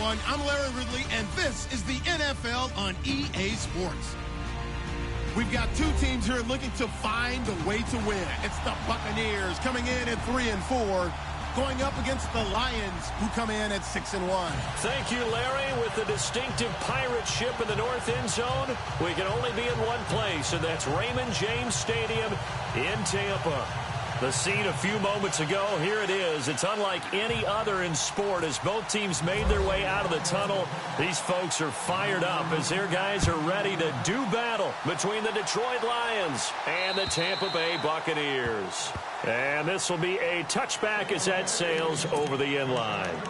everyone. I'm Larry Ridley, and this is the NFL on EA Sports. We've got two teams here looking to find a way to win. It's the Buccaneers coming in at 3-4, going up against the Lions, who come in at 6-1. Thank you, Larry. With the distinctive pirate ship in the north end zone, we can only be in one place, and that's Raymond James Stadium in Tampa. The scene a few moments ago, here it is. It's unlike any other in sport as both teams made their way out of the tunnel. These folks are fired up as their guys are ready to do battle between the Detroit Lions and the Tampa Bay Buccaneers. And this will be a touchback as that sails over the end line.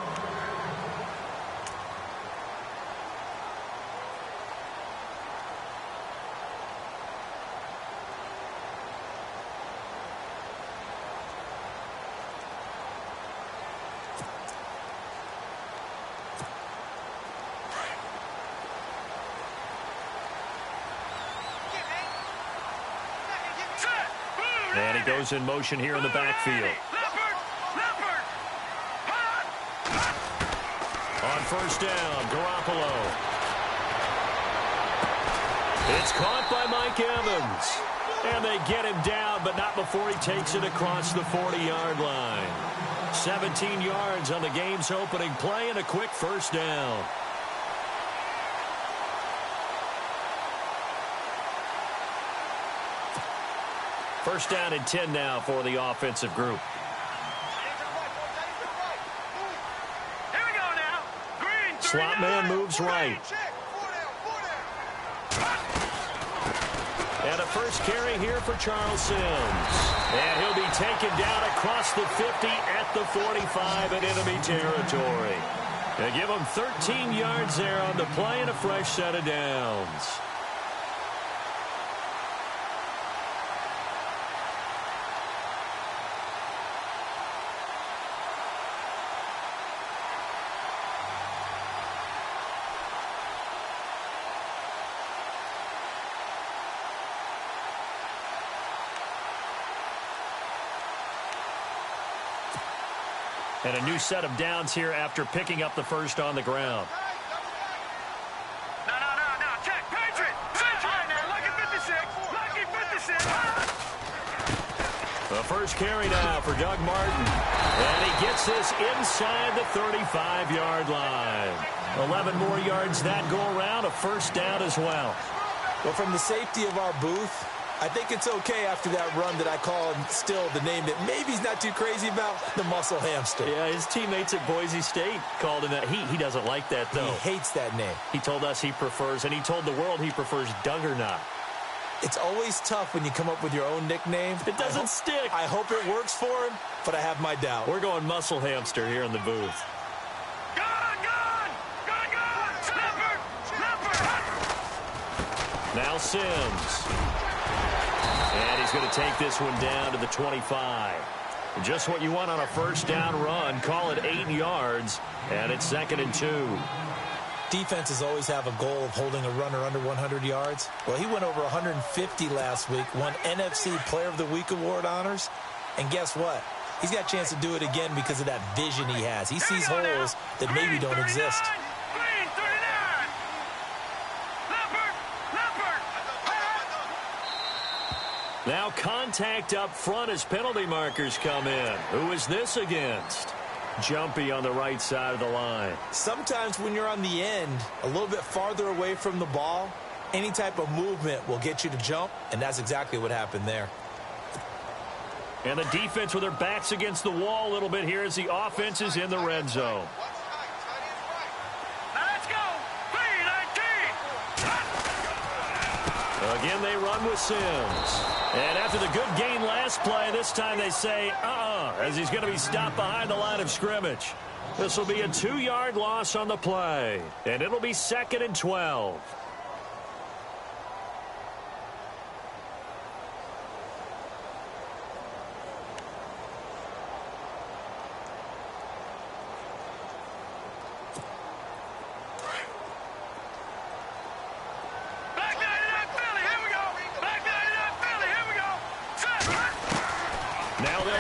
And he goes in motion here in the backfield. On first down, Garoppolo. It's caught by Mike Evans. And they get him down, but not before he takes it across the 40-yard line. 17 yards on the game's opening play and a quick first down. First down and 10 now for the offensive group. Here we go now. Green, Slot man moves right. And a first carry here for Charles Sims. And he'll be taken down across the 50 at the 45 in enemy territory. They give him 13 yards there on the play and a fresh set of downs. And a new set of downs here after picking up the first on the ground. No. Check. Patriot. Right now. Lucky 56. Lucky 56. The first carry now for Doug Martin. And he gets this inside the 35-yard line. 11 more yards that go around. A first down as well. Well, from the safety of our booth, I think it's okay after that run that I call him still the name that maybe he's not too crazy about, the muscle hamster. Yeah, his teammates at Boise State called him that. He doesn't like that, though. He hates that name. He told us he prefers, and he told the world he prefers Duggernaut. It's always tough when you come up with your own nickname. It doesn't stick. I hope it works for him, but I have my doubt. We're going muscle hamster here in the booth. Gone! Snapper! Now Sims. And he's going to take this one down to the 25. Just what you want on a first down run. Call it 8 yards, and it's 2nd and 2. Defenses always have a goal of holding a runner under 100 yards. Well, he went over 150 last week, won NFC Player of the Week award honors. And guess what? He's got a chance to do it again because of that vision he has. He sees holes that maybe don't exist. Now contact up front as penalty markers come in. Who is this against? Jumpy on the right side of the line. Sometimes when you're on the end, a little bit farther away from the ball, any type of movement will get you to jump, and that's exactly what happened there. And the defense with their backs against the wall a little bit here as the offense is in the red zone. Again, they run with Sims. And after the good gain last play, this time they say, as he's going to be stopped behind the line of scrimmage. This will be a 2-yard loss on the play, and it'll be 2nd and 12.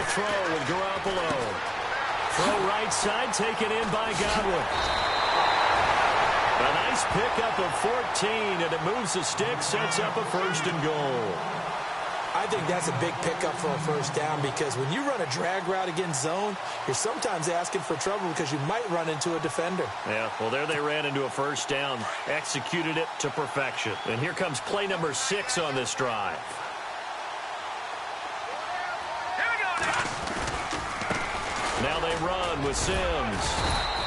Throw with Garoppolo. Throw right side, taken in by Godwin. A nice pickup of 14, and it moves the stick, sets up a 1st and goal. I think that's a big pickup for a 1st down because when you run a drag route against zone, you're sometimes asking for trouble because you might run into a defender. Yeah, well, there they ran into a 1st down, executed it to perfection. And here comes play number 6 on this drive. Now they run with Sims.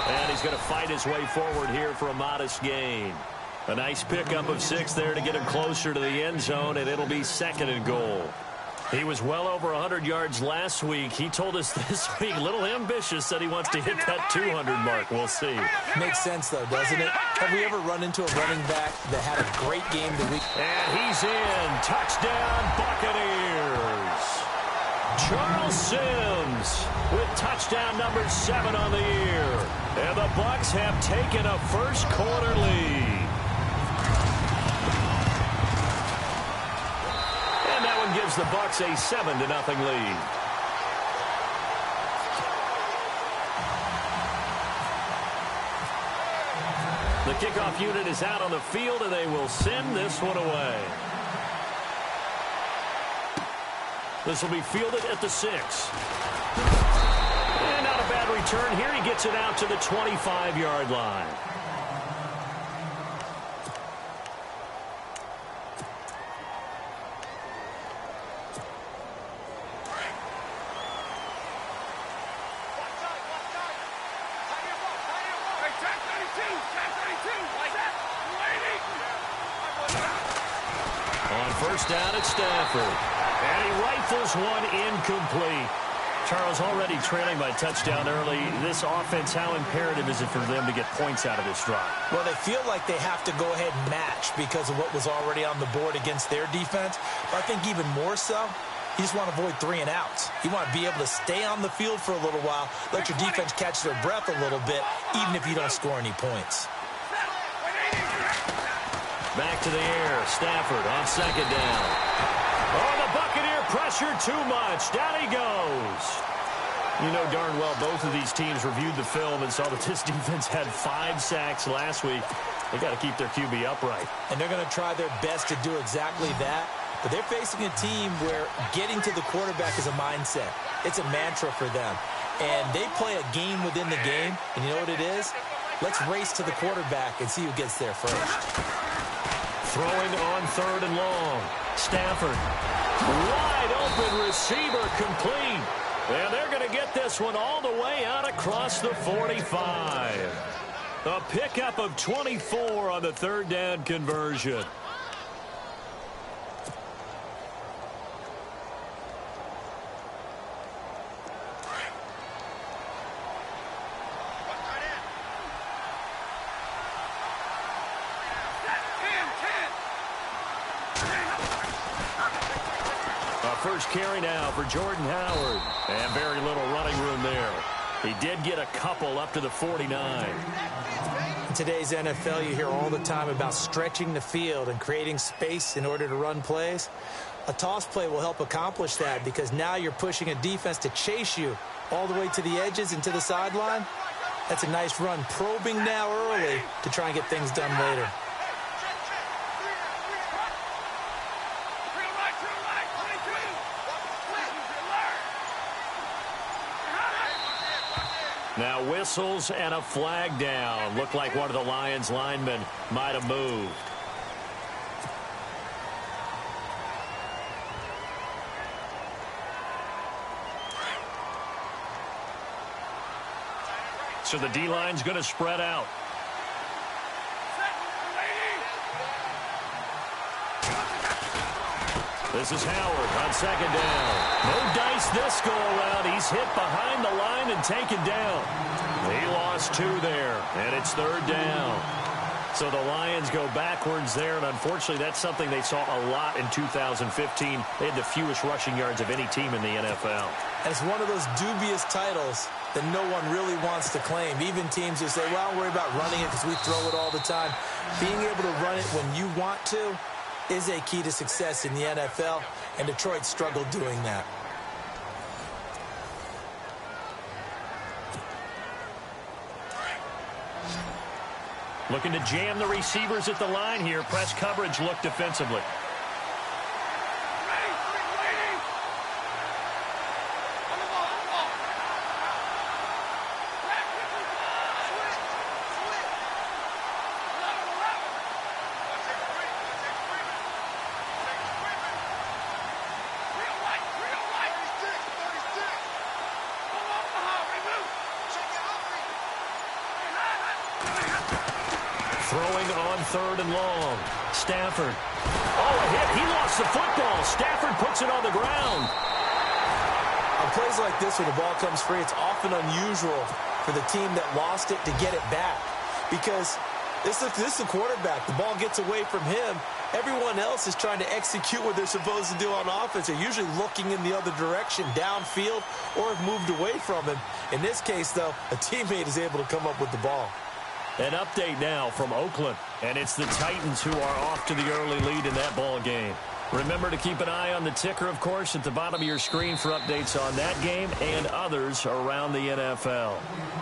And he's going to fight his way forward here for a modest gain. A nice pickup of 6 there to get him closer to the end zone, and it'll be 2nd and goal. He was well over 100 yards last week. He told us this week, a little ambitious, that he wants to hit that 200 mark. We'll see. Makes sense, though, doesn't it? Have we ever run into a running back that had a great game the week? And he's in. Touchdown, Buccaneers. Charles Sims with touchdown number 7 on the year. And the Bucs have taken a first-quarter lead. And that one gives the Bucs a 7-0 lead. The kickoff unit is out on the field, and they will send this one away. This will be fielded at the 6. And not a bad return here. He gets it out to the 25-yard line. On 1st down, it's Stafford. And he rifles one incomplete. Charles, already trailing by touchdown early. This offense, how imperative is it for them to get points out of this drive? Well, they feel like they have to go ahead and match because of what was already on the board against their defense. But I think even more so, you just want to avoid 3 and outs. You want to be able to stay on the field for a little while, let your defense catch their breath a little bit, even if you don't score any points. Back to the air. Stafford on 2nd down. Oh, the Buccaneer pressure too much. Down he goes. You know darn well both of these teams reviewed the film and saw that this defense had 5 sacks last week. They got to keep their QB upright. And they're going to try their best to do exactly that. But they're facing a team where getting to the quarterback is a mindset. It's a mantra for them. And they play a game within the game. And you know what it is? Let's race to the quarterback and see who gets there first. Throwing on 3rd and long. Stafford. Wide open receiver complete. And they're going to get this one all the way out across the 45. A pickup of 24 on the 3rd down conversion. First carry now for Jordan Howard. And very little running room there. He did get a couple up to the 49. In today's NFL, you hear all the time about stretching the field and creating space in order to run plays. A toss play will help accomplish that because now you're pushing a defense to chase you all the way to the edges and to the sideline. That's a nice run, probing now early to try and get things done later. Now whistles and a flag down. Looked like one of the Lions linemen might have moved. So the D-line's going to spread out. This is Howard on 2nd down. No dice this go around. He's hit behind the line and taken down. He lost 2 there, and it's 3rd down. So the Lions go backwards there, and unfortunately that's something they saw a lot in 2015. They had the fewest rushing yards of any team in the NFL. And it's one of those dubious titles that no one really wants to claim. Even teams who say, well, don't worry about running it because we throw it all the time. Being able to run it when you want to is a key to success in the NFL, and Detroit struggled doing that. Looking to jam the receivers at the line here. Press coverage look defensively. Throwing on 3rd and long. Stafford. Oh, a hit. He lost the football. Stafford puts it on the ground. On plays like this where the ball comes free, it's often unusual for the team that lost it to get it back. Because this is the quarterback. The ball gets away from him. Everyone else is trying to execute what they're supposed to do on offense. They're usually looking in the other direction, downfield, or have moved away from him. In this case, though, a teammate is able to come up with the ball. An update now from Oakland, and it's the Titans who are off to the early lead in that ball game. Remember to keep an eye on the ticker, of course, at the bottom of your screen for updates on that game and others around the NFL.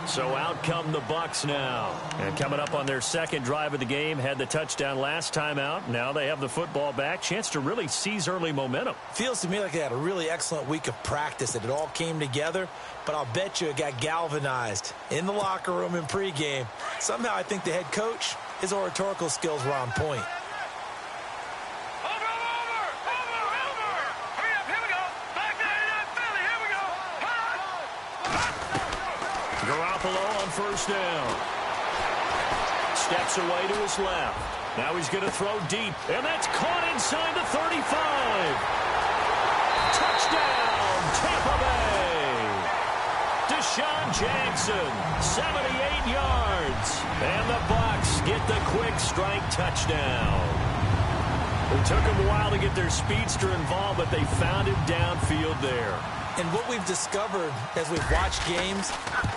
So out come the Bucs now. And coming up on their second drive of the game, had the touchdown last time out. Now they have the football back. Chance to really seize early momentum. Feels to me like they had a really excellent week of practice, that it all came together. But I'll bet you it got galvanized in the locker room in pregame. Somehow I think the head coach, his oratorical skills were on point. Garoppolo on 1st down. Steps away to his left. Now he's going to throw deep, and that's caught inside the 35. Touchdown, Tampa Bay. Deshaun Jackson, 78 yards. And the Bucs get the quick strike touchdown. It took them a while to get their speedster involved, but they found him downfield there. And what we've discovered as we've watched games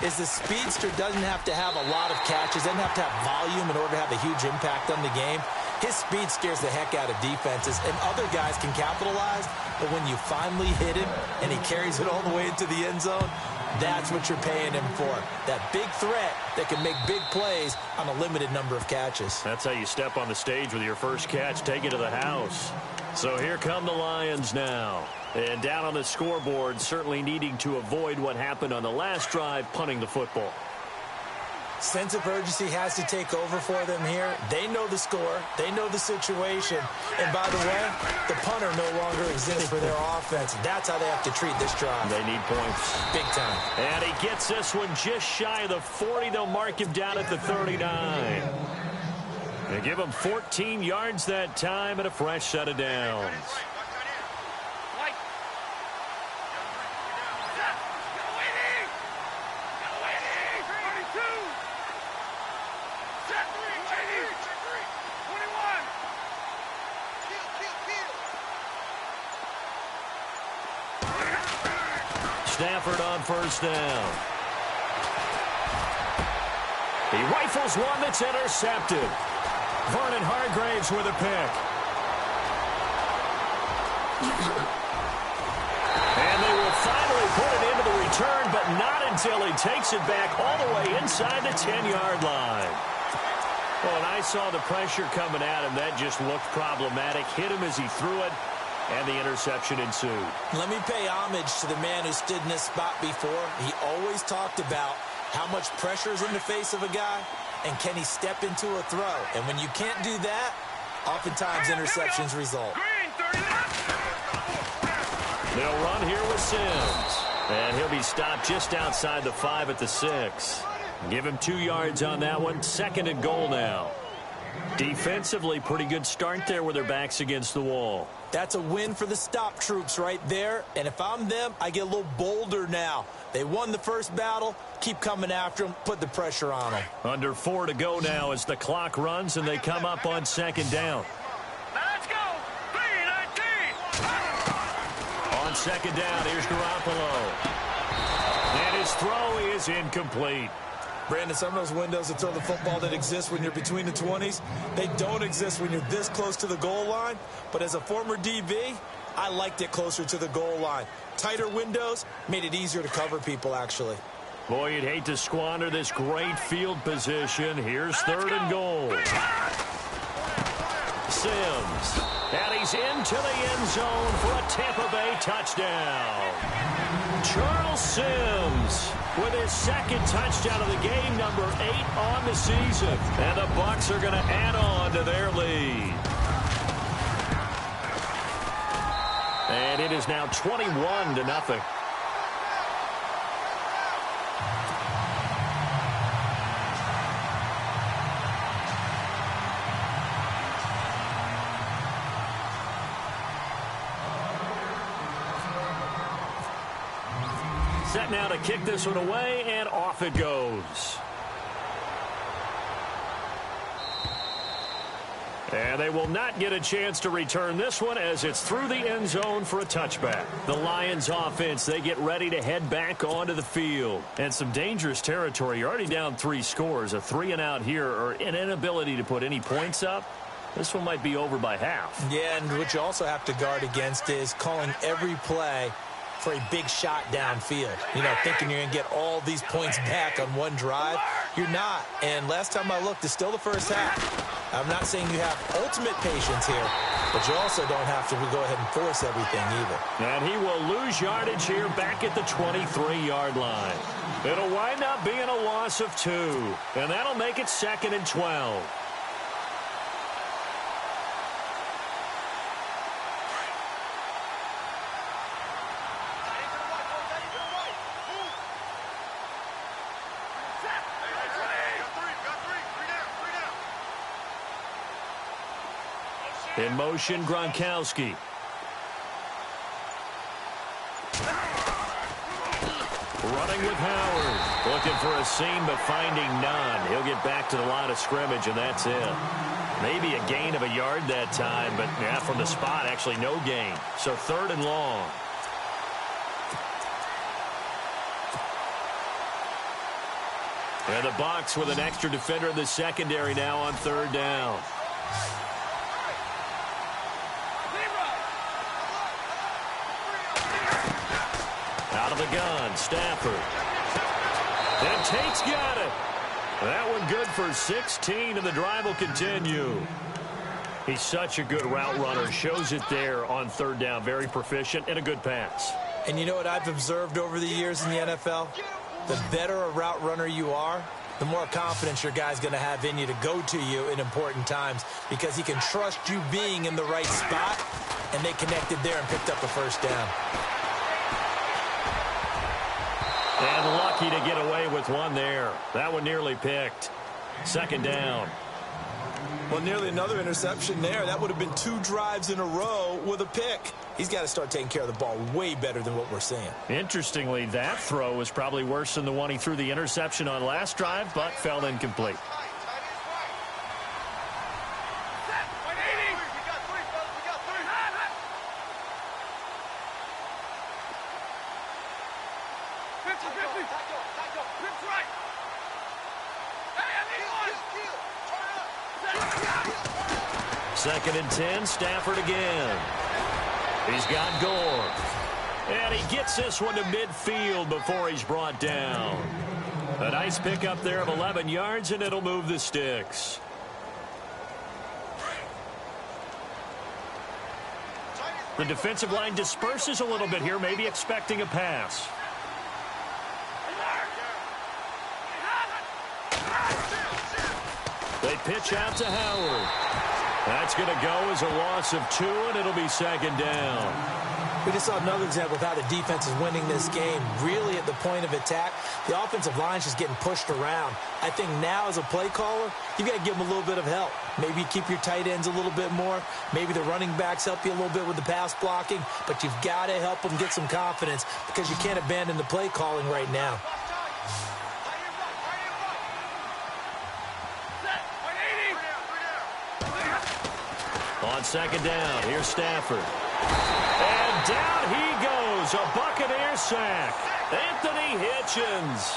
is the speedster doesn't have to have a lot of catches, doesn't have to have volume in order to have a huge impact on the game. His speed scares the heck out of defenses, and other guys can capitalize. But when you finally hit him and he carries it all the way into the end zone, that's what you're paying him for. That big threat that can make big plays on a limited number of catches. That's how you step on the stage with your first catch, take it to the house. So here come the Lions now. And down on the scoreboard, certainly needing to avoid what happened on the last drive, punting the football. Sense of urgency has to take over for them here. They know the score. They know the situation. And by the way, the punter no longer exists for their offense. That's how they have to treat this drive. They need points. Big time. And he gets this one just shy of the 40. They'll mark him down at the 39. They give him 14 yards that time and a fresh set of downs. Stafford on 1st down. He rifles one that's intercepted. Vernon Hargraves with a pick. And they will finally put it into the return, but not until he takes it back all the way inside the 10-yard line. Well, and I saw the pressure coming at him. That just looked problematic. Hit him as he threw it. And the interception ensued. Let me pay homage to the man who stood in this spot before. He always talked about how much pressure is in the face of a guy, and can he step into a throw. And when you can't do that, oftentimes interceptions result. They'll run here with Sims. And he'll be stopped just outside the 5 at the 6. Give him 2 yards on that one. 2nd and goal now. Defensively, pretty good start there with their backs against the wall. That's a win for the stop troops right there. And if I'm them, I get a little bolder now. They won the first battle. Keep coming after them. Put the pressure on them. Under 4 to go now as the clock runs and they come up on 2nd down. Let's go. 3-19. On 2nd down, here's Garoppolo. And his throw is incomplete. Brandon, some of those windows that throw the football that exist when you're between the 20s, they don't exist when you're this close to the goal line. But as a former DB, I liked it closer to the goal line. Tighter windows made it easier to cover people, actually. Boy, you'd hate to squander this great field position. Here's 3rd and goal. Sims. And he's into the end zone for a Tampa Bay touchdown. Charles Sims with his 2nd touchdown of the game, number 8 on the season. And the Bucs are going to add on to their lead. And it is now 21-0. Set now to kick this one away, and off it goes. And they will not get a chance to return this one as it's through the end zone for a touchback. The Lions offense, they get ready to head back onto the field. And some dangerous territory. You're already down 3 scores. A 3-and-out here, or an inability to put any points up. This one might be over by half. Yeah, and what you also have to guard against is calling every play for a big shot downfield. You know, thinking you're going to get all these points back on one drive. You're not. And last time I looked, it's still the first half. I'm not saying you have ultimate patience here, but you also don't have to go ahead and force everything either. And he will lose yardage here back at the 23-yard line. It'll wind up being a loss of 2, and that'll make it 2nd and 12. In motion, Gronkowski. Running with Howard. Looking for a seam, but finding none. He'll get back to the line of scrimmage, and that's it. Maybe a gain of a yard that time, but yeah, from the spot, actually no gain. So 3rd and long. And the Bucs with an extra defender in the secondary now on 3rd down. Out of the gun, Stafford. And Tate's got it. That one good for 16, and the drive will continue. He's such a good route runner. Shows it there on 3rd down. Very proficient and a good pass. And you know what I've observed over the years in the NFL? The better a route runner you are, the more confidence your guy's going to have in you to go to you in important times, because he can trust you being in the right spot, and they connected there and picked up a 1st down. And lucky to get away with one there. That one nearly picked. 2nd down. Well, nearly another interception there. That would have been 2 drives in a row with a pick. He's got to start taking care of the ball way better than what we're seeing. Interestingly, that throw was probably worse than the one he threw the interception on last drive, but fell incomplete. Second and 10, Stafford again. He's got Gore. And he gets this one to midfield before he's brought down. A nice pickup there of 11 yards, and it'll move the sticks. The defensive line disperses a little bit here, maybe expecting a pass. They pitch out to Howard. That's going to go as a loss of 2, and it'll be 2nd down. We just saw another example of how the defense is winning this game. Really at the point of attack, the offensive line is just getting pushed around. I think now as a play caller, you've got to give them a little bit of help. Maybe keep your tight ends a little bit more. Maybe the running backs help you a little bit with the pass blocking. But you've got to help them get some confidence, because you can't abandon the play calling right now. On 2nd down, here's Stafford. And down he goes, a Buccaneer sack. Anthony Hitchens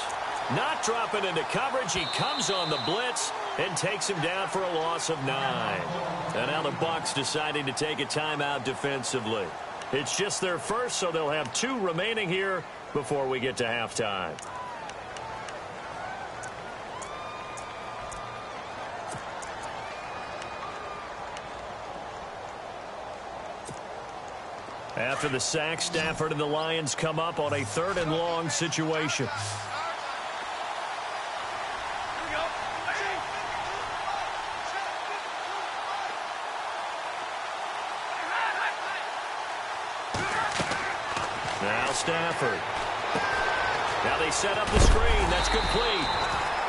not dropping into coverage. He comes on the blitz and takes him down for a loss of 9. And now the Bucs deciding to take a timeout defensively. It's just their first, so they'll have 2 remaining here before we get to halftime. After the sack, Stafford and the Lions come up on a 3rd and long situation. Now Stafford. Now they set up the screen. That's complete.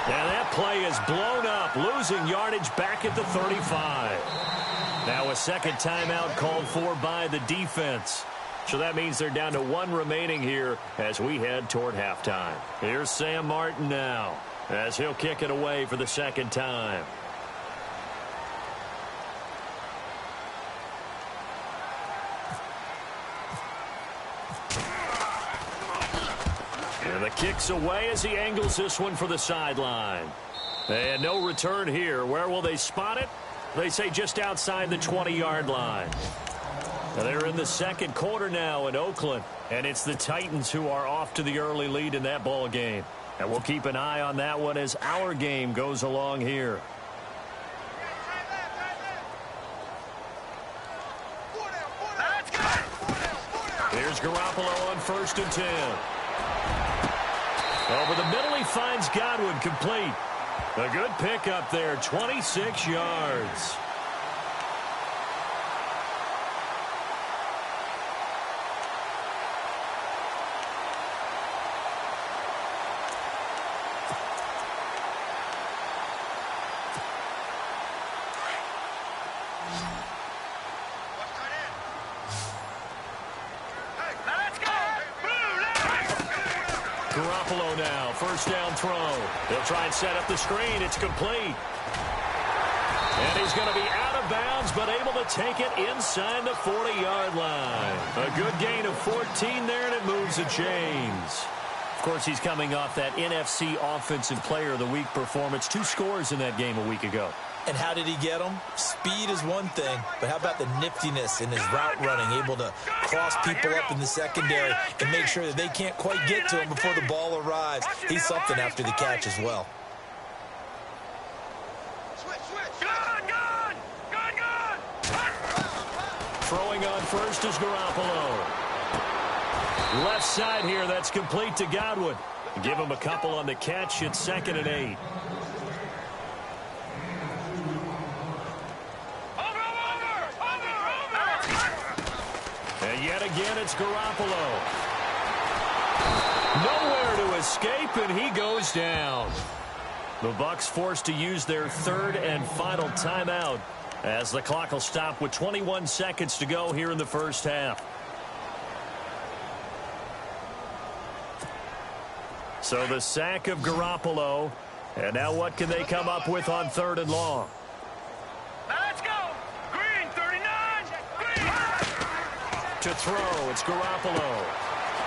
And that play is blown up, losing yardage back at the 35. Now a second timeout called for by the defense. So that means they're down to 1 remaining here as we head toward halftime. Here's Sam Martin now as he'll kick it away for the second time. And the kick's away as he angles this one for the sideline. And no return here. Where will they spot it? They say just outside the 20-yard line. Now they're in the second quarter now in Oakland. And it's the Titans who are off to the early lead in that ball game. And we'll keep an eye on that one as our game goes along here. Here's Garoppolo on 1st and 10. Over the middle, he finds Godwin complete. A good pickup there, 26 yards. Garoppolo now, 1st down throw. He'll try and set up the screen. It's complete. And he's going to be out of bounds, but able to take it inside the 40-yard line. A good gain of 14 there, and it moves the chains. Of course, he's coming off that NFC Offensive Player of the Week performance. 2 scores in that game a week ago. And how did he get them? Speed is one thing, but how about the niftiness in his route running, able to cross people up in the secondary and make sure that they can't quite get to him before the ball arrives. He's something after the catch as well. Throwing on 1st is Garoppolo. Left side here, that's complete to Godwin. Give him a couple on the catch. It's 2nd and 8. And yet again, it's Garoppolo. Nowhere to escape, and he goes down. The Bucs forced to use their 3rd and final timeout as the clock will stop with 21 seconds to go here in the first half. So the sack of Garoppolo. And now what can they come up with on 3rd and long? Let's go. Green, 39. Green. To throw, it's Garoppolo.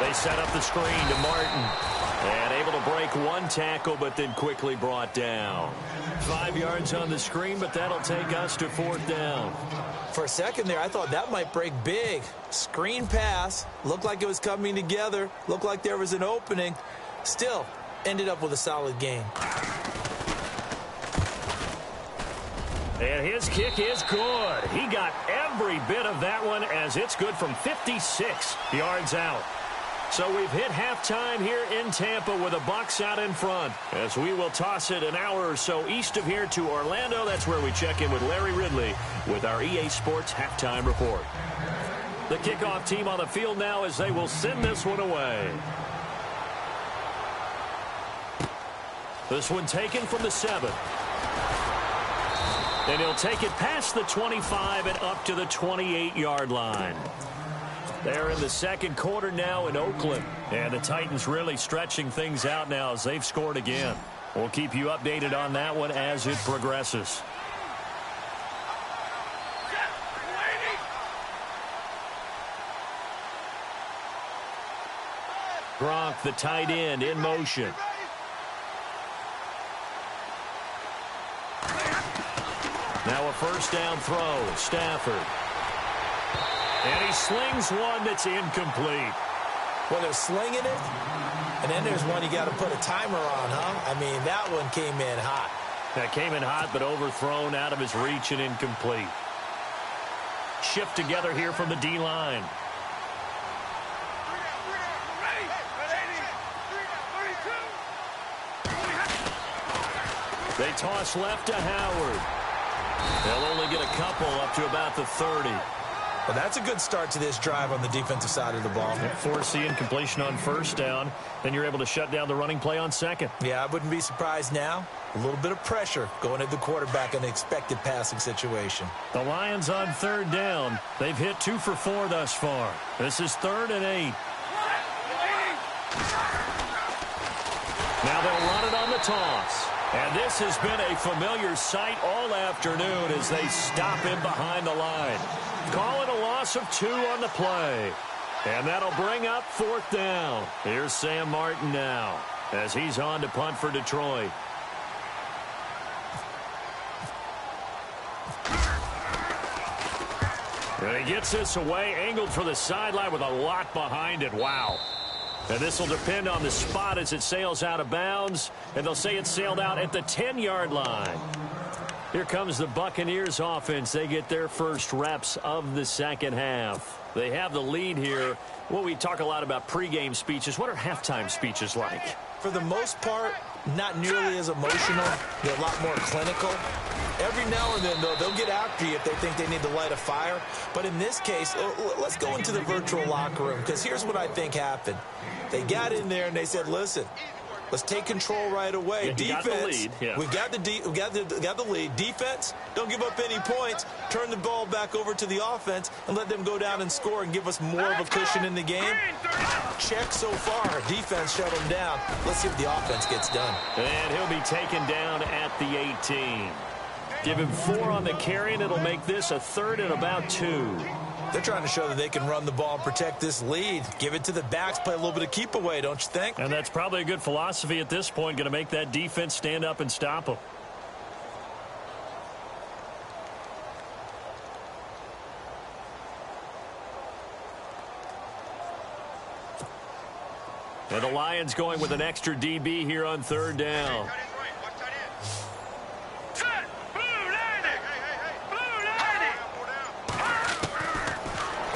They set up the screen to Martin. And able to break 1 tackle, but then quickly brought down. 5 yards on the screen, but that'll take us to 4th down. For a second there, I thought that might break big. Screen pass. Looked like it was coming together. Looked like there was an opening. Still, ended up with a solid game. And his kick is good. He got every bit of that one as it's good from 56 yards out. So we've hit halftime here in Tampa with the Bucs out in front as we will toss it an hour or so east of here to Orlando. That's where we check in with Larry Ridley with our EA Sports halftime report. The kickoff team on the field now as they will send this one away. This one taken from the 7. And he'll take it past the 25 and up to the 28-yard line. They're in the second quarter now in Oakland. And the Titans really stretching things out now as they've scored again. We'll keep you updated on that one as it progresses. Gronk, the tight end, in motion. Now a 1st down throw. Stafford. And he slings one that's incomplete. Well, they're slinging it, and then there's one you got to put a timer on, huh? I mean, that one came in hot. That came in hot, but overthrown out of his reach and incomplete. Shift together here from the D-line. They toss left to Howard. They'll only get a couple up to about the 30. Well, that's a good start to this drive on the defensive side of the ball. Forcing completion on first down. Then you're able to shut down the running play on second. Yeah, I wouldn't be surprised now. A little bit of pressure going at the quarterback in an expected passing situation. The Lions on third down. They've hit 2 for 4 thus far. This is 3rd and 8. Now they'll run it on the toss. And this has been a familiar sight all afternoon as they stop him behind the line. Call it a loss of 2 on the play. And that'll bring up 4th down. Here's Sam Martin now as he's on to punt for Detroit. And he gets this away, angled for the sideline with a lot behind it. Wow. And this will depend on the spot as it sails out of bounds. And they'll say it sailed out at the 10-yard line. Here comes the Buccaneers offense. They get their first reps of the second half. They have the lead here. Well, we talk a lot about pregame speeches. What are halftime speeches like? For the most part, not nearly as emotional. They're a lot more clinical. Every now and then, though, they'll get after you if they think they need to light a fire. But in this case, let's go into the virtual locker room, because here's what I think happened. They got in there and they said, listen, let's take control right away. Yeah, defense, got the lead. Yeah. we got the lead. Defense, don't give up any points. Turn the ball back over to the offense and let them go down and score and give us more of a cushion in the game. Check so far. Defense shut them down. Let's see if the offense gets done. And he'll be taken down at the 18. Give him 4 on the carry, and it'll make this a 3rd and about 2. They're trying to show that they can run the ball and protect this lead. Give it to the backs, play a little bit of keep away, don't you think? And that's probably a good philosophy at this point, going to make that defense stand up and stop them. And the Lions going with an extra DB here on 3rd down.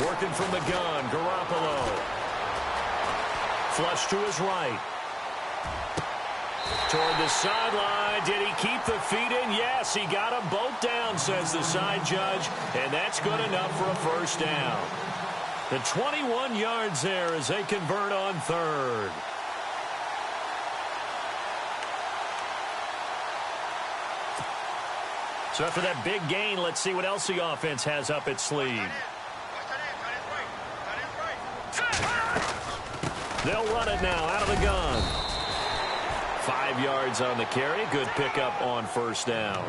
Working from the gun, Garoppolo. Flush to his right. Toward the sideline. Did he keep the feet in? Yes, he got them both down, says the side judge. And that's good enough for a first down. The 21 yards there as they convert on 3rd. So after that big gain, let's see what else the offense has up its sleeve. They'll run it now out of the gun. 5 yards on the carry. Good pickup on first down.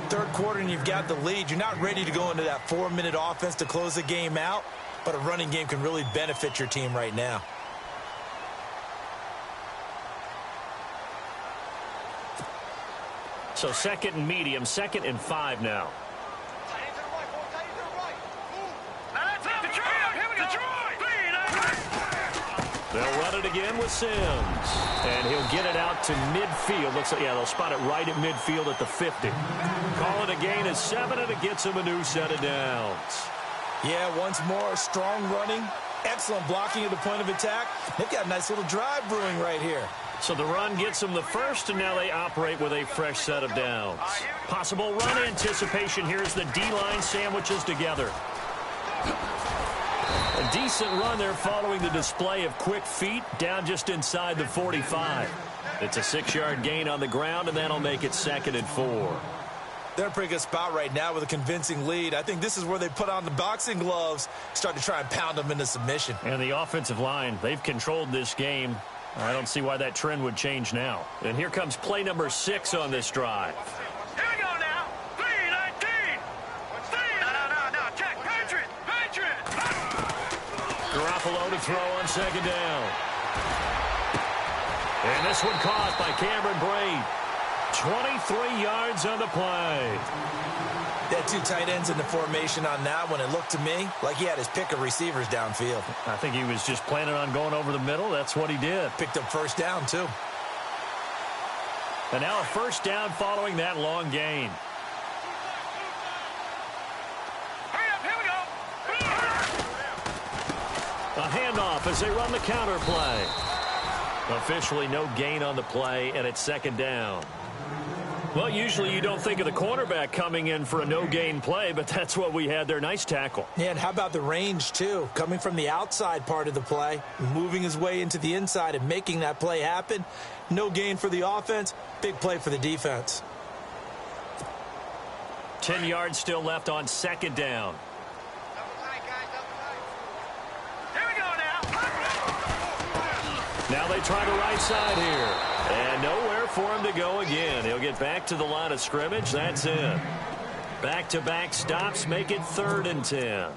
Third quarter and you've got the lead. You're not ready to go into that 4-minute offense to close the game out, but a running game can really benefit your team right now. So 2nd and medium, 2nd and 5 now. They'll run it again with Sims. And he'll get it out to midfield. Looks like, yeah, they'll spot it right at midfield at the 50. Call it a gain of 7, and it gets him a new set of downs. Yeah, once more, strong running, excellent blocking at the point of attack. They've got a nice little drive brewing right here. So the run gets them the first, and now they operate with a fresh set of downs. Possible run anticipation. Here's the D-line sandwiches together. A decent run there following the display of quick feet down just inside the 45. It's a 6-yard gain on the ground, and that'll make it 2nd and 4. They're in a pretty good spot right now with a convincing lead. I think this is where they put on the boxing gloves, start to try and pound them into submission. And the offensive line, they've controlled this game. I don't see why that trend would change now. And here comes play number 6 on this drive. Here we go now. 3-19. No. Check. Patriot. Garoppolo to throw on 2nd down. And this one caught by Cameron Brate. 23 yards on the play. They had 2 tight ends in the formation on that one. It looked to me like he had his pick of receivers downfield. I think he was just planning on going over the middle. That's what he did. Picked up first down, too. And now a first down following that long gain. Hurry up. Here we go. A handoff as they run the counter play. Officially no gain on the play, and it's 2nd down. Well, usually you don't think of the cornerback coming in for a no-gain play, but that's what we had there. Nice tackle. Yeah, and how about the range, too? Coming from the outside part of the play, moving his way into the inside and making that play happen. No gain for the offense, big play for the defense. 10 yards still left on second down. Here we go now. Now they try the right side here. And nowhere for him to go again. He'll get back to the line of scrimmage. That's it. Back-to-back stops make it 3rd and 10.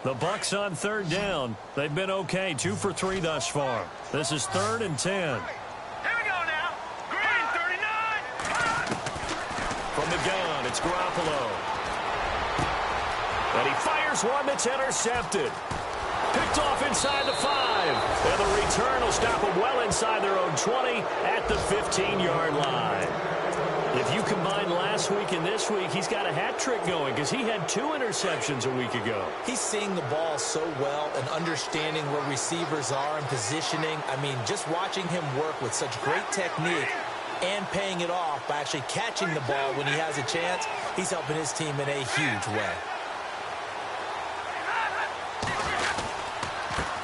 The Bucs on 3rd down. They've been okay. 2 for 3 thus far. This is 3rd and 10. Here we go now. Green 39. From the gun, it's Garoppolo. And he fires one that's intercepted. Picked off inside the 5. And the return will stop them well inside their own 20 at the 15-yard line. If you combine last week and this week, he's got a hat trick going because he had 2 interceptions a week ago. He's seeing the ball so well and understanding where receivers are and positioning. I mean, just watching him work with such great technique and paying it off by actually catching the ball when he has a chance, he's helping his team in a huge way.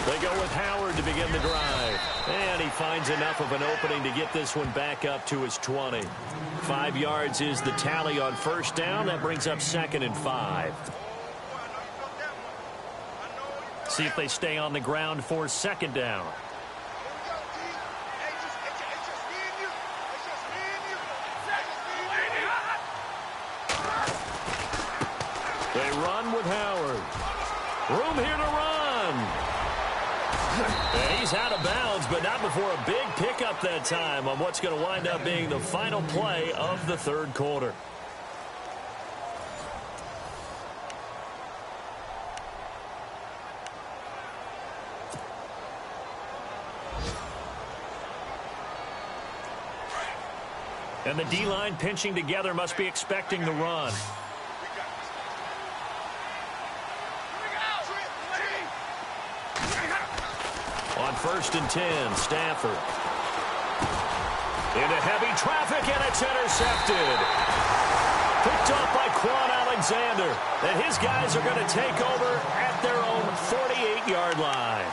They go with Howard to begin the drive. And he finds enough of an opening to get this one back up to his 20. 5 yards is the tally on 1st down. That brings up 2nd and 5. See if they stay on the ground for 2nd down. They run with Howard. Room here to run. And he's out of bounds, but not before a big pickup that time on what's going to wind up being the final play of the 3rd quarter. And the D-line pinching together must be expecting the run. On 1st and 10, Stafford. Into heavy traffic, and it's intercepted. Picked off by Quan Alexander. And his guys are going to take over at their own 48-yard line.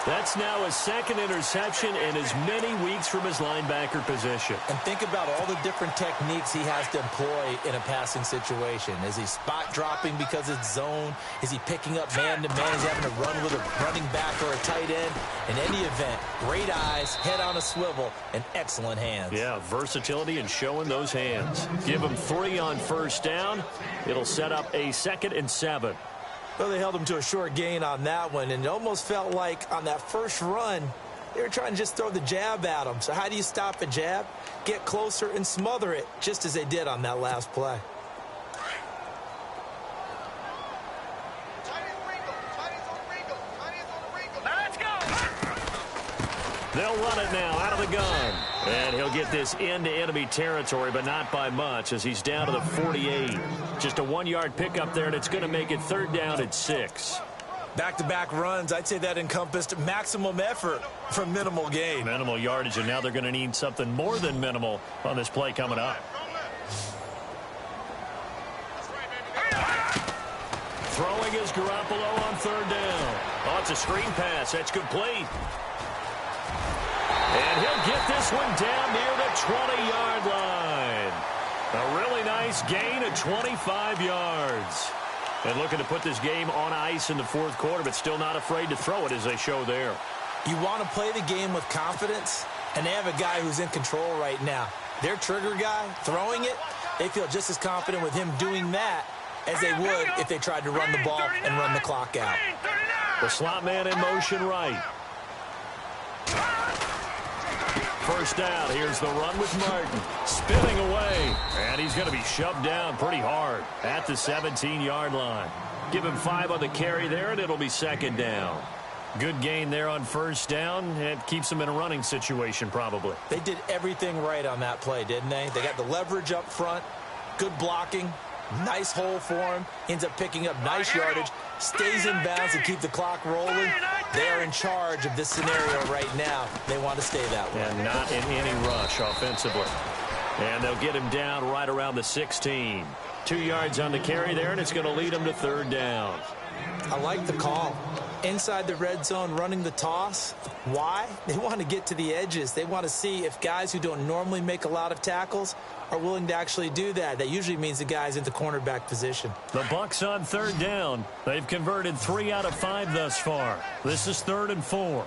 That's now his 2nd interception in as many weeks from his linebacker position. And think about all the different techniques he has to employ in a passing situation. Is he spot dropping because it's zone? Is he picking up man-to-man? Is he having to run with a running back or a tight end? In any event, great eyes, head on a swivel, and excellent hands. Yeah, versatility and showing those hands. Give him 3 on 1st down. It'll set up a 2nd and 7. Well, they held him to a short gain on that one, and it almost felt like on that first run, they were trying to just throw the jab at him. So how do you stop a jab? Get closer and smother it, just as they did on that last play. Let's go. They'll run it now out of the gun. And he'll get this into enemy territory, but not by much as he's down to the 48. Just a 1-yard pickup there, and it's going to make it 3rd down at 6. Back-to-back runs, I'd say that encompassed maximum effort for minimal gain. Minimal yardage, and now they're going to need something more than minimal on this play coming up. Throwing is Garoppolo on 3rd down. Oh, it's a screen pass. That's complete. And he'll get this one down near the 20-yard line. A really nice gain of 25 yards. And looking to put this game on ice in the 4th quarter, but still not afraid to throw it as they show there. You want to play the game with confidence, and they have a guy who's in control right now. Their trigger guy, throwing it, they feel just as confident with him doing that as they would if they tried to run the ball and run the clock out. The slot man in motion right. 1st down. Here's the run with Martin. Spinning away. And he's going to be shoved down pretty hard at the 17-yard line. Give him 5 on the carry there, and it'll be 2nd down. Good gain there on 1st down. It keeps them in a running situation probably. They did everything right on that play, didn't they? They got the leverage up front, good blocking, nice hole for him, ends up picking up nice yardage, stays in bounds to keep the clock rolling, They are in charge of this scenario right now. They want to stay that way. And not in any rush offensively. And they'll get him down right around the 16. 2 yards on the carry there, and it's going to lead them to third down. I like the call. Inside the red zone, running the toss. Why? They want to get to the edges. They want to see if guys who don't normally make a lot of tackles are willing to actually do that. That usually means the guy's in the cornerback position. The Bucs on third down. They've converted 3 out of 5 thus far. This is 3rd and 4.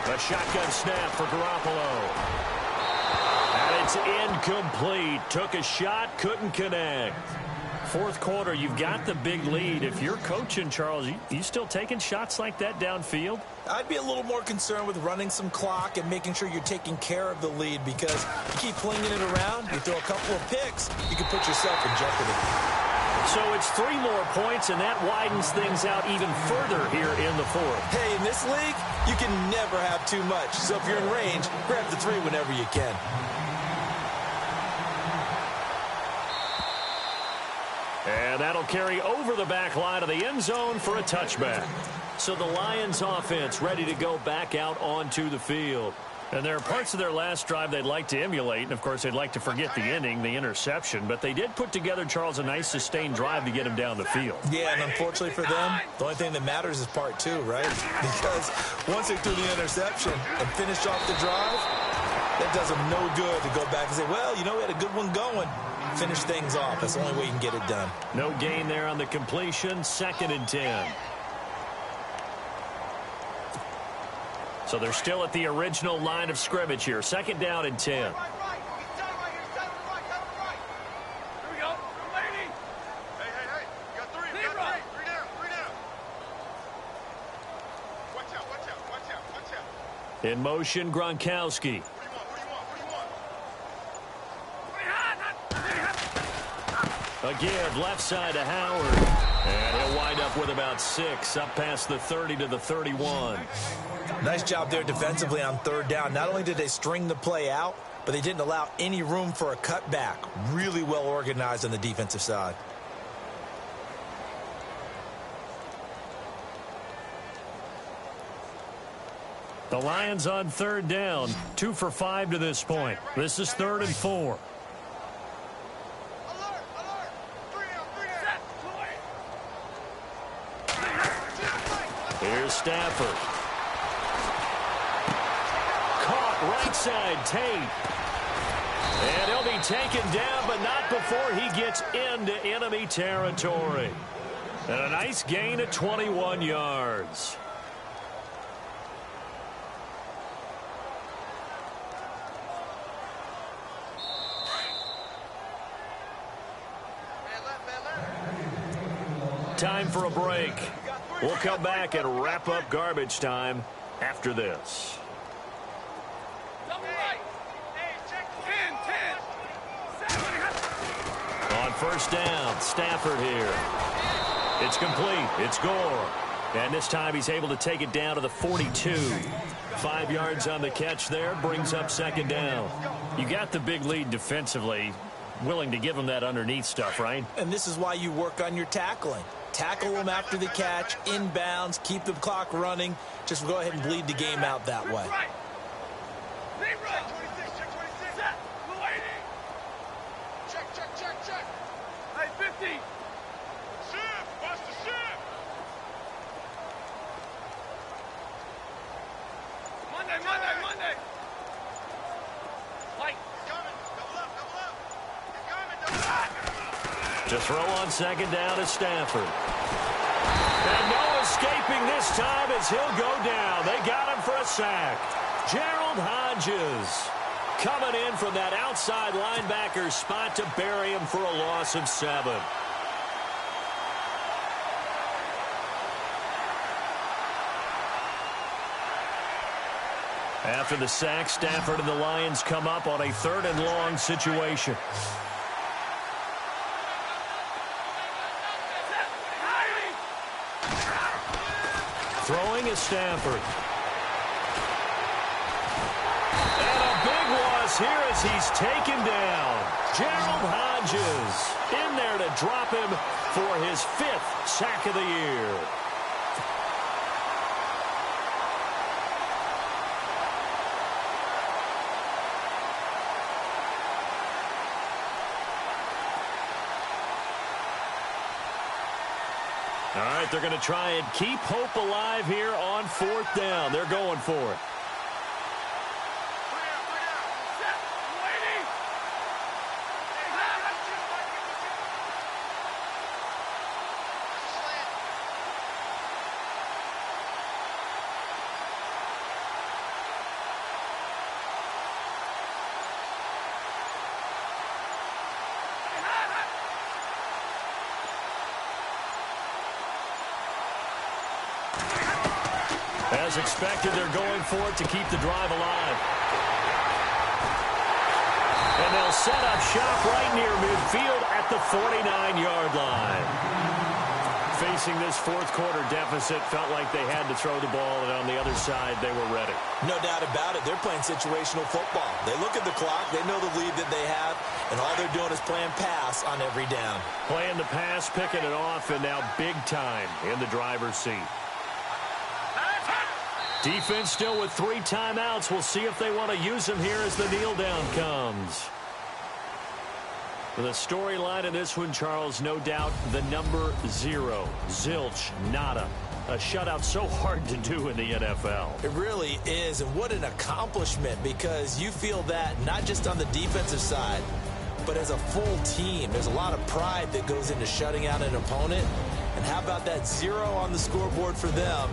A shotgun snap for Garoppolo. And it's incomplete. Took a shot, couldn't connect. Fourth quarter, you've got the big lead. If you're coaching, Charles, you still taking shots like that downfield? I'd be a little more concerned with running some clock and making sure you're taking care of the lead, because you keep flinging it around, you throw a couple of picks, you can put yourself in jeopardy. So it's 3 more points, and that widens things out even further here in the fourth. Hey, in this league, you can never have too much. So if you're in range, grab the 3 whenever you can. And that'll carry over the back line of the end zone for a touchback. So the Lions offense ready to go back out onto the field. And there are parts of their last drive they'd like to emulate. And, of course, they'd like to forget the ending, the interception. But they did put together, Charles, a nice sustained drive to get him down the field. Yeah, and unfortunately for them, the only thing that matters is part 2, right? Because once they threw the interception and finished off the drive, that does them no good to go back and say, well, you know, we had a good one going. Finish things off. That's the only way you can get it done. No gain there on the completion. 2nd and 10. So they're still at the original line of scrimmage here. 2nd down and 10. Here we go. Lady. Hey. You got 3. You got 3. 3 down. 3 down. Watch out. In motion, Gronkowski. What do you want? A give left side to Howard. And he'll wind up with about 6 up past the 30 to the 31. Nice job there defensively on 3rd down. Not only did they string the play out, but they didn't allow any room for a cutback. Really well organized on the defensive side. The Lions on 3rd down. 2 for 5 to this point. This is 3rd and 4. Here's Stafford. Caught right side, Tate. And he'll be taken down, but not before he gets into enemy territory. And a nice gain of 21 yards. Time for a break. We'll come back and wrap up garbage time after this. On 1st down, Stafford here. It's complete. It's Gore. And this time he's able to take it down to the 42. 5 yards on the catch there. Brings up 2nd down. You got the big lead defensively. Willing to give him that underneath stuff, right? And this is why you work on your tackling. Tackle them after the catch, inbounds, keep the clock running. Just go ahead and bleed the game out that way. Check. Hey, 50. Shift. Watch the shift. Monday. Light. Coming. Double up. To throw on 2nd down is Stafford. And no escaping this time as he'll go down. They got him for a sack. Gerald Hodges coming in from that outside linebacker spot to bury him for a loss of 7. After the sack, Stafford and the Lions come up on a 3rd and long situation. Throwing is Stafford. And a big loss here as he's taken down. Gerald Hodges in there to drop him for his 5th sack of the year. All right, they're going to try and keep hope alive here on 4th down. They're going for it. As expected, they're going for it to keep the drive alive. And they'll set up shop right near midfield at the 49-yard line. Facing this 4th quarter deficit, felt like they had to throw the ball, and on the other side, they were ready. No doubt about it. They're playing situational football. They look at the clock. They know the lead that they have, and all they're doing is playing pass on every down. Playing the pass, picking it off, and now big time in the driver's seat. Defense still with 3 timeouts. We'll see if they want to use them here as the kneel down comes. For the storyline in this one, Charles, no doubt the number 0. Zilch, nada. A shutout so hard to do in the NFL. It really is, and what an accomplishment, because you feel that not just on the defensive side, but as a full team. There's a lot of pride that goes into shutting out an opponent. And how about that 0 on the scoreboard for them,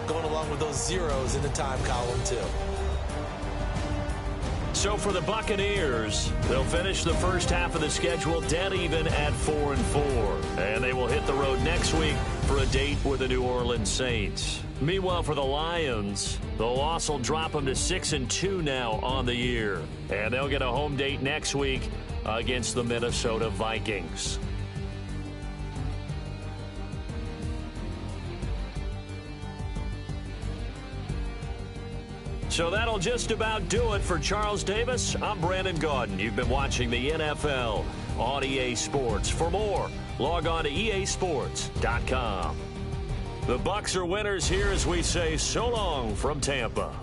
going along with those zeros in the time column, too. So for the Buccaneers, they'll finish the first half of the schedule dead even at 4-4. And they will hit the road next week for a date with the New Orleans Saints. Meanwhile, for the Lions, the loss will drop them to 6-2 now on the year. And they'll get a home date next week against the Minnesota Vikings. So that'll just about do it for Charles Davis. I'm Brandon Gaudin. You've been watching the NFL on EA Sports. For more, log on to easports.com. The Bucs are winners here as we say so long from Tampa.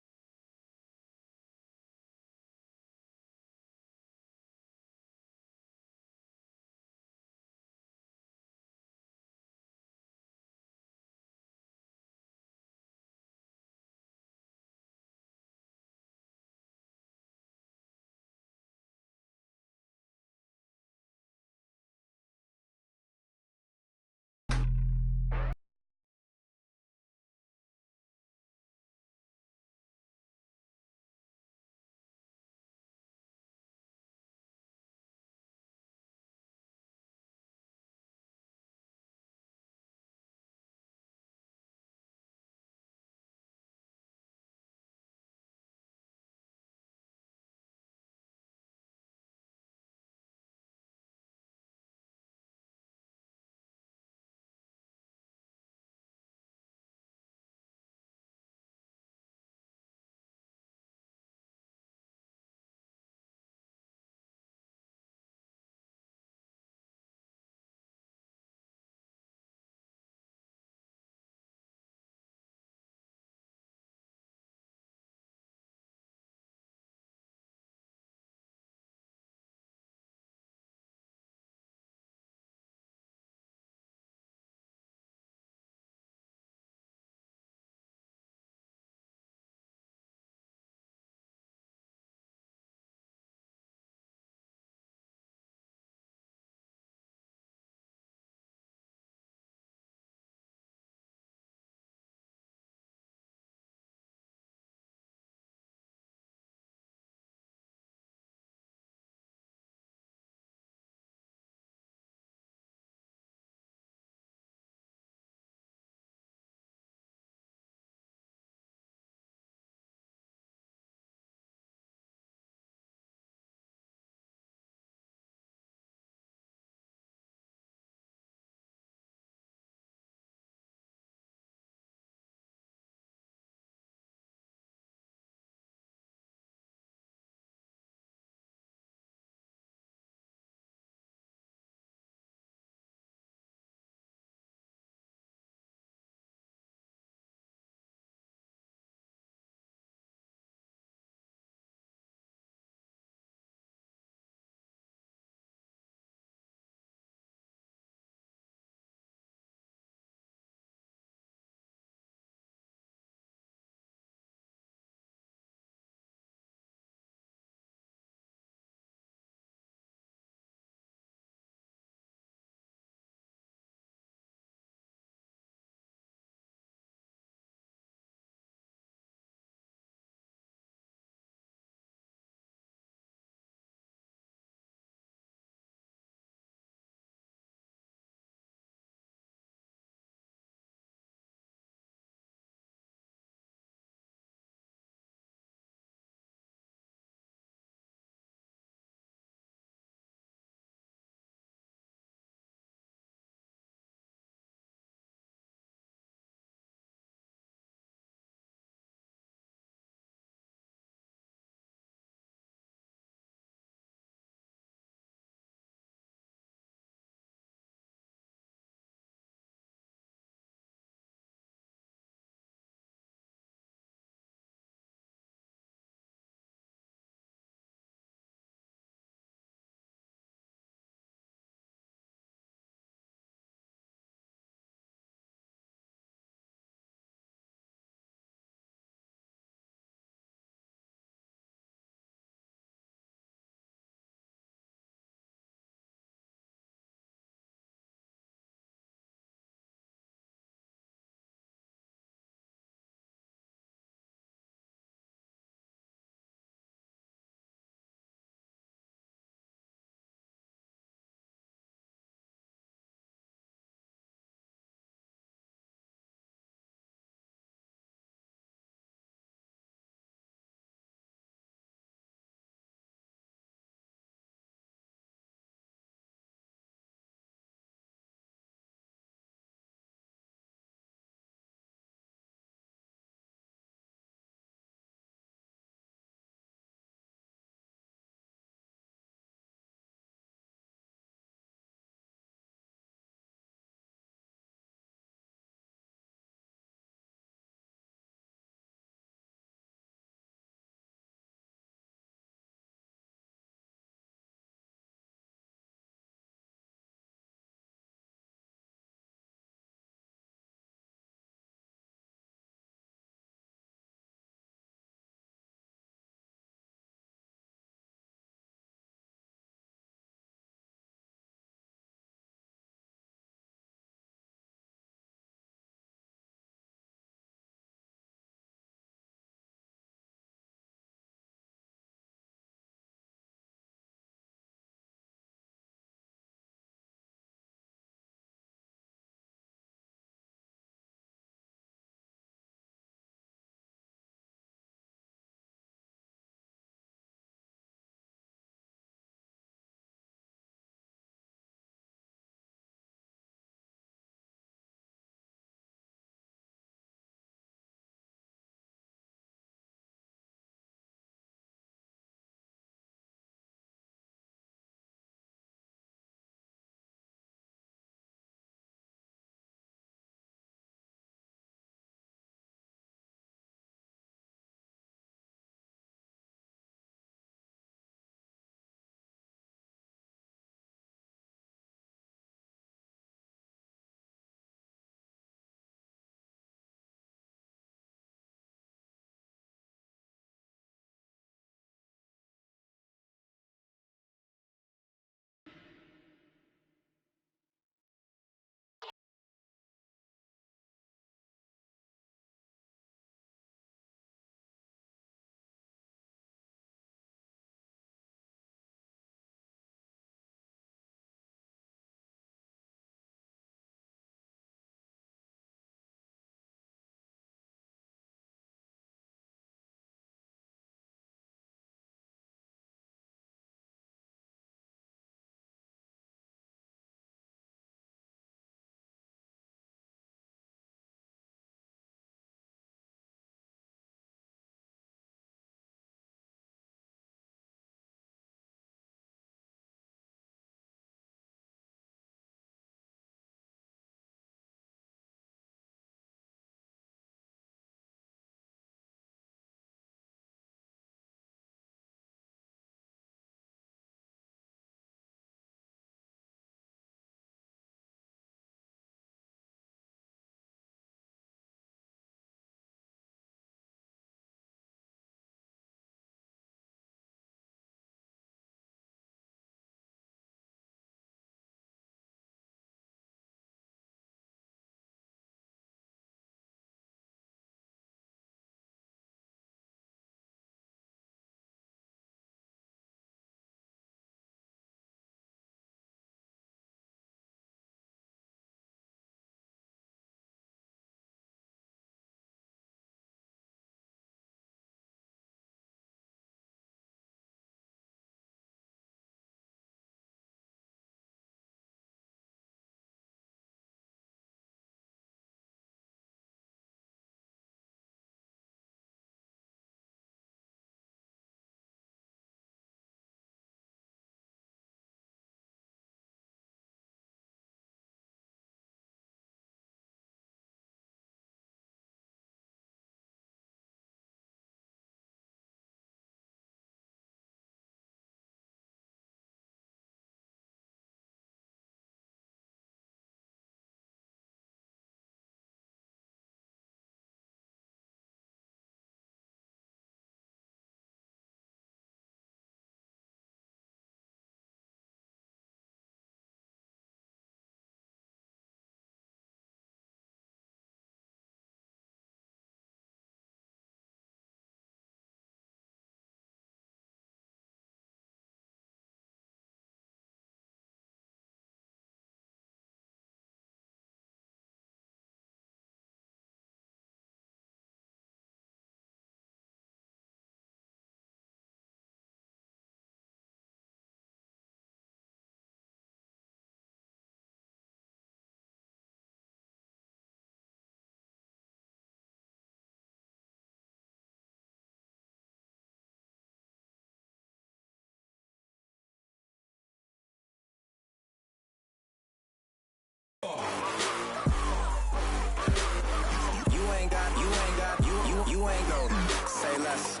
You ain't gon' say less.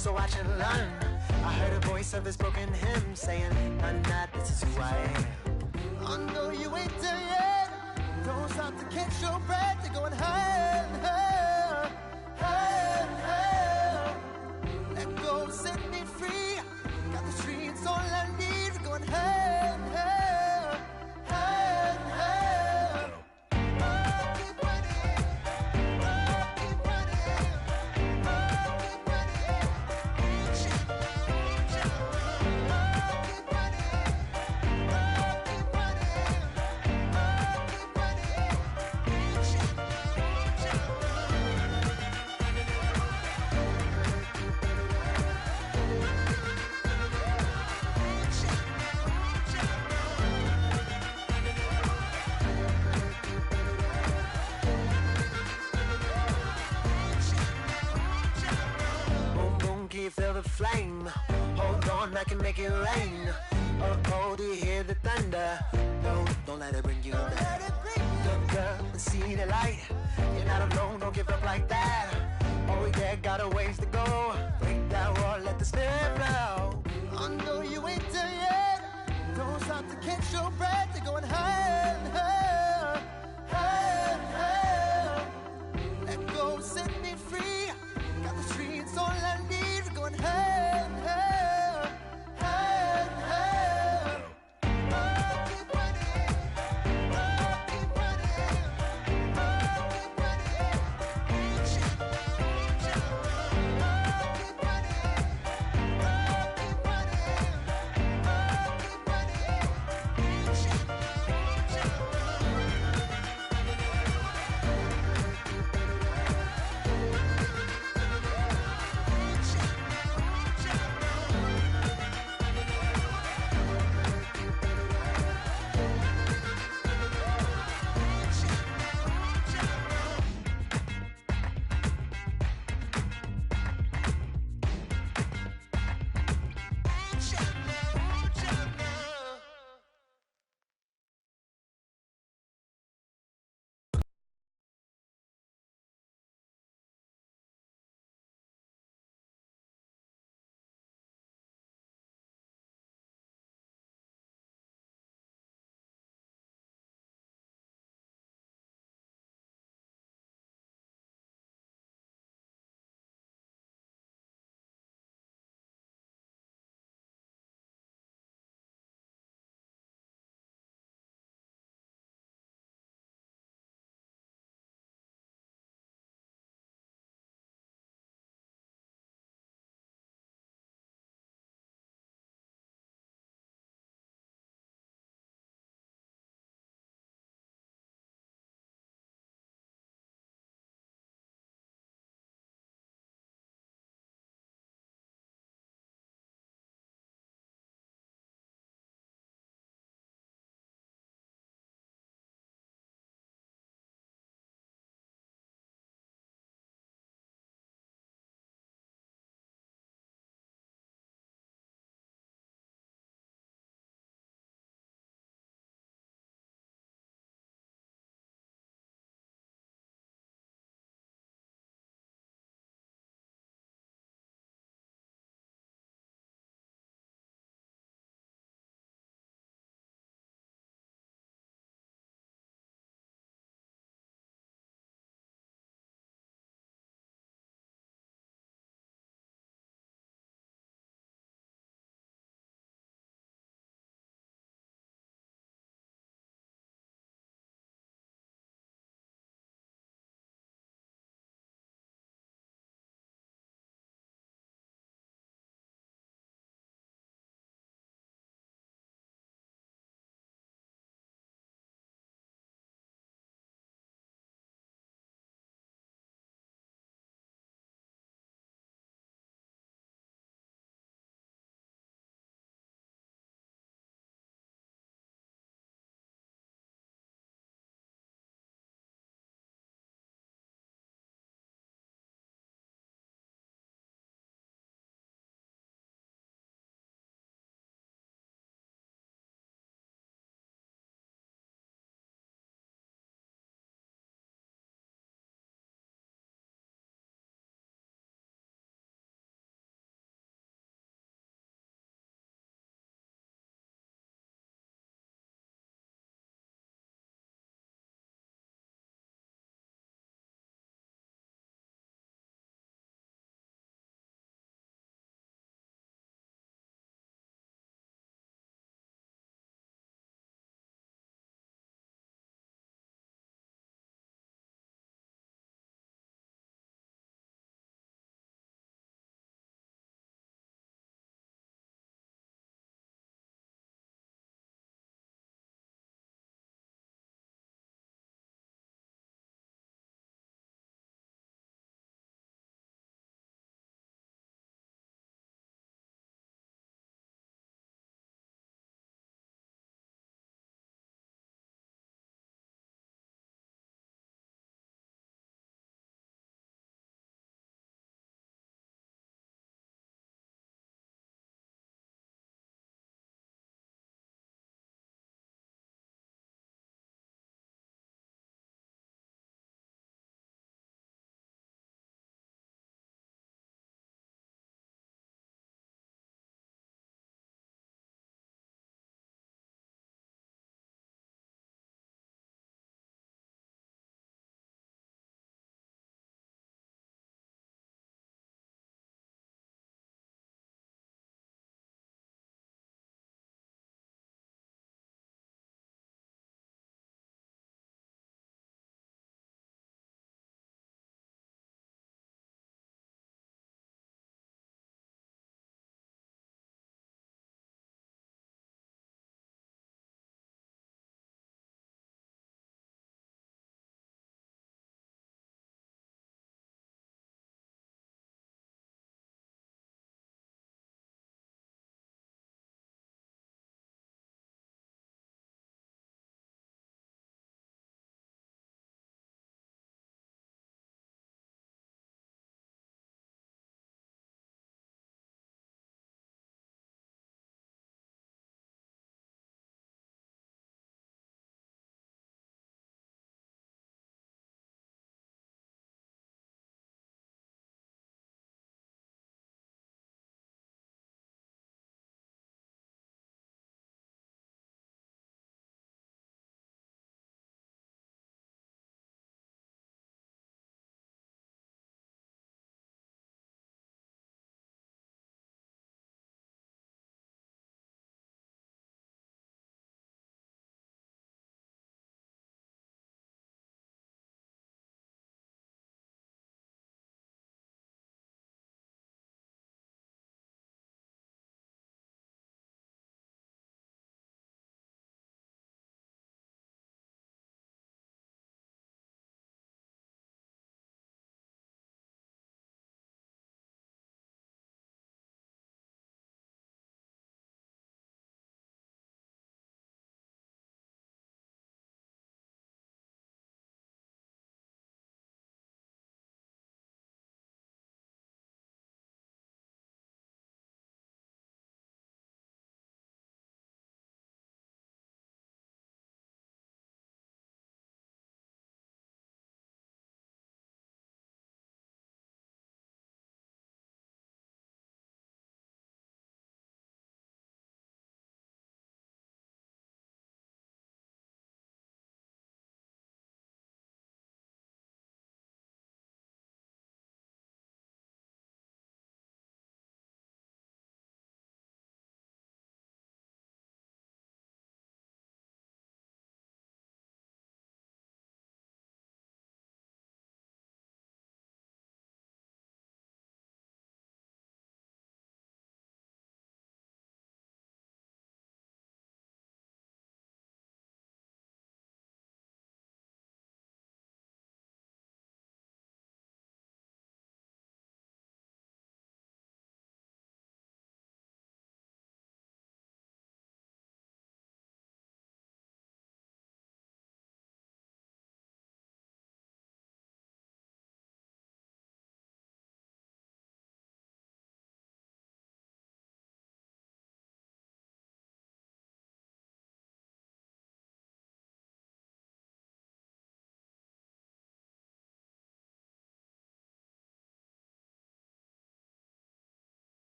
so watch and learn. I heard a voice of this broken hymn saying, "I'm not, this is who I am." I know you ain't there yet. Don't stop to catch your breath. You're going higher, higher, higher, higher. Let go, set me free. Got the streets all I need. You're going higher, higher, higher, higher. Keep running, keep running, keep running. Keep boom, boom, can you feel the flame? Hold on, I can make it rain. Oh, do you hear the thunder? No, don't let it bring you down. Look up and see the light. You're not alone, don't give up like that. Oh yeah, got a ways to go. Break that wall, let the spirit flow. I know you ain't there yet. Don't stop to catch your breath. You're going higher, higher, higher, higher. Let go, set me free. Got the streets all I need. You're going higher, higher, higher, higher. Keep running, keep running, keep running. Keep running, keep running.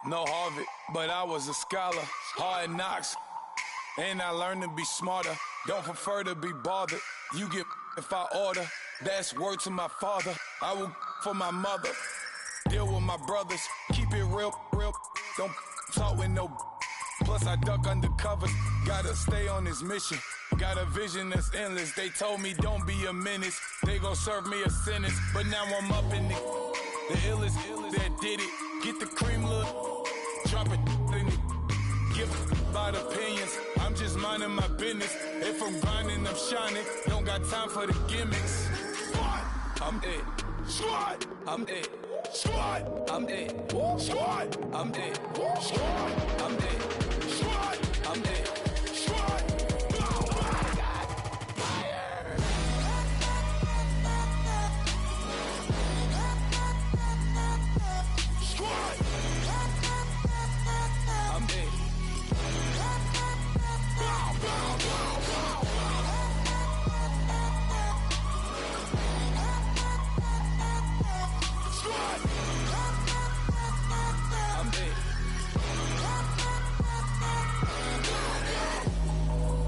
No Harvard, but I was a scholar. Hard knocks, and I learned to be smarter. Don't prefer to be bothered. You get if I order. That's word to my father. I will for my mother. Deal with my brothers. Keep it real, real. Don't talk with no. Plus I duck undercover. Gotta stay on this mission. Got a vision that's endless. They told me don't be a menace. They gon' serve me a sentence. But now I'm up in the illest that did it. Get the cream look. Drop it in it. Give about opinions. I'm just minding my business. If I'm grinding, I'm shining. Don't got time for the gimmicks. Squad, I'm dead. Squad, I'm dead. Squad, I'm dead. Squad, I'm dead. Squad, I'm dead. Squad, I'm dead. Squad. Oh my God. Fire. Squad. I'm dead.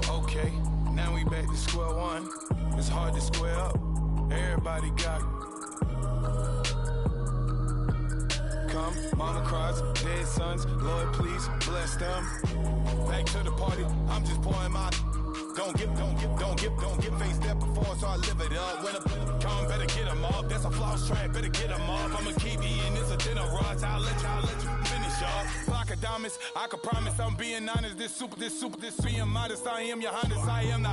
Okay, now we back to square one. It's hard to square up. Everybody got come, mama cries, dead sons. Lord, please bless them. Back to the party. I'm just pouring my. Don't get face that before, so I live it up. When a come, better get them up. That's a floss track, better get them up. I'ma keep eating, it's a dinner rush. I'll let you finish up. Block of diamonds, I can promise I'm being honest. This being modest. I am your highness, I am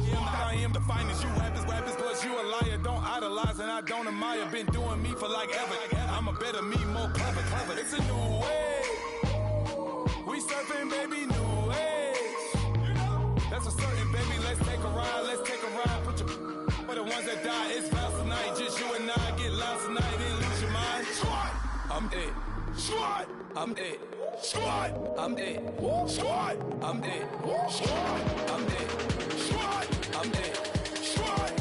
the finest. You rappers, plus you a liar. Don't idolize and I don't admire. Been doing me for like ever. I'm a better me, more clever. It's a new way. We surfing, baby, new age. That's a certain, baby. Let's take a ride. Put your for the ones that die. It's vows tonight. Just you and I get lost tonight. Then lose your mind. Squad, I'm dead. Squad, I'm dead. Squad, I'm dead. Squad, I'm dead. Squad, I'm dead. Squad, I'm dead. Squad.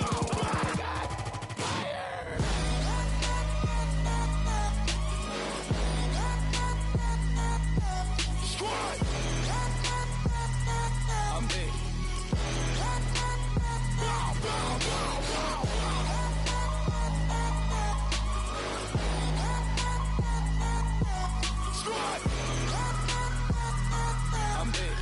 Oh my God. Fire. Squad. I'm dead. Squad. I'm dead.